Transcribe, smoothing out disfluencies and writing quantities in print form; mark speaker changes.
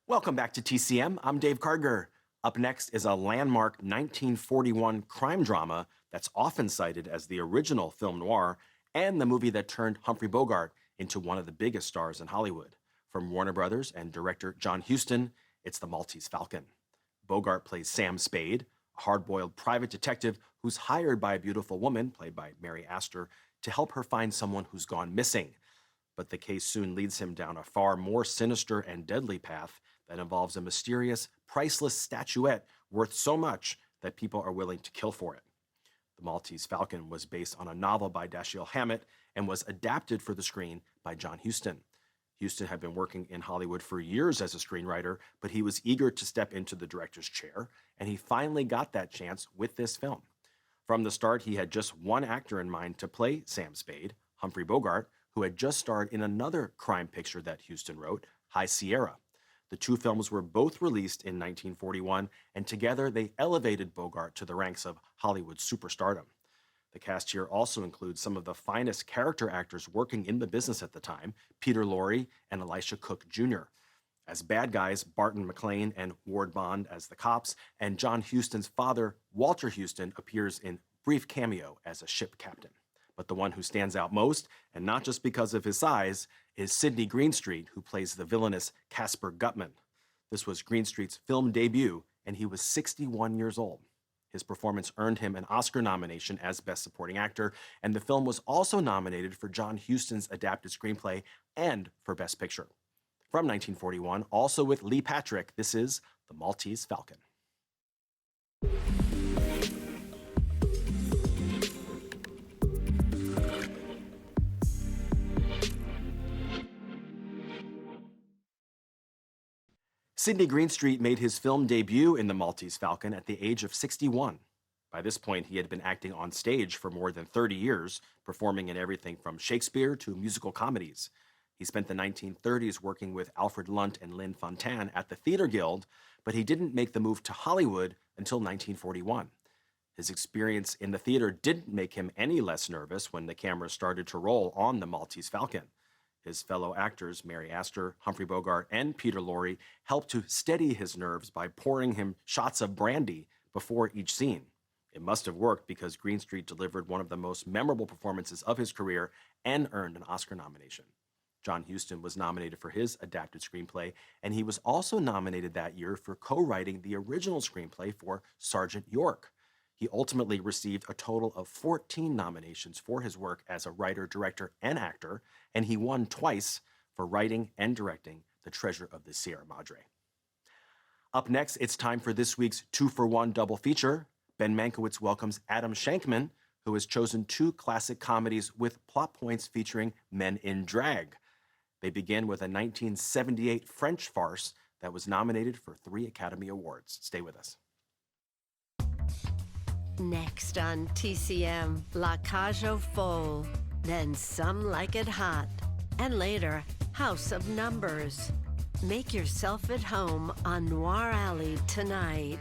Speaker 1: Welcome back to TCM. I'm Dave Karger. Up next is a landmark 1941 crime drama that's often cited as the original film noir and the movie that turned Humphrey Bogart into one of the biggest stars in Hollywood. From Warner Brothers and director John Huston, it's The Maltese Falcon. Bogart plays Sam Spade, a hard-boiled private detective who's hired by a beautiful woman, played by Mary Astor, to help her find someone who's gone missing. But the case soon leads him down a far more sinister and deadly path that involves a mysterious, priceless statuette worth so much that people are willing to kill for it. The Maltese Falcon was based on a novel by Dashiell Hammett and was adapted for the screen by John Huston. Huston had been working in Hollywood for years as a screenwriter, but he was eager to step into the director's chair, and he finally got that chance with this film. From the start, he had just one actor in mind to play Sam Spade, Humphrey Bogart, who had just starred in another crime picture that Huston wrote, High Sierra. The two films were both released in 1941, and together they elevated Bogart to the ranks of Hollywood superstardom. The cast here also includes some of the finest character actors working in the business at the time, Peter Lorre and Elisha Cook Jr. As bad guys, Barton McLean and Ward Bond as the cops, and John Huston's father, Walter Huston, appears in brief cameo as a ship captain. But the one who stands out most, and not just because of his size, is Sidney Greenstreet, who plays the villainous Casper Gutman. This was Greenstreet's film debut, and he was 61 years old. His performance earned him an Oscar nomination as Best Supporting Actor, and the film was also nominated for John Huston's adapted screenplay and for Best Picture. From 1941, also with Lee Patrick, this is The Maltese Falcon. Sidney Greenstreet made his film debut in The Maltese Falcon at the age of 61. By this point, he had been acting on stage for more than 30 years, performing in everything from Shakespeare to musical comedies. He spent the 1930s working with Alfred Lunt and Lynn Fontanne at the Theater Guild, but he didn't make the move to Hollywood until 1941. His experience in the theater didn't make him any less nervous when the camera started to roll on The Maltese Falcon. His fellow actors, Mary Astor, Humphrey Bogart, and Peter Lorre, helped to steady his nerves by pouring him shots of brandy before each scene. It must have worked because Greenstreet delivered one of the most memorable performances of his career and earned an Oscar nomination. John Huston was nominated for his adapted screenplay, and he was also nominated that year for co-writing the original screenplay for Sergeant York. He ultimately received a total of 14 nominations for his work as a writer, director, and actor, and he won twice for writing and directing The Treasure of the Sierra Madre. Up next, it's time for this week's 2-for-1 double feature. Ben Mankiewicz welcomes Adam Shankman, who has chosen two classic comedies with plot points featuring men in drag. They begin with a 1978 French farce that was nominated for 3 Academy Awards. Stay with us.
Speaker 2: Next on TCM, La Cage aux Folles, then Some Like It Hot, and later, House of Numbers. Make yourself at home on Noir Alley tonight.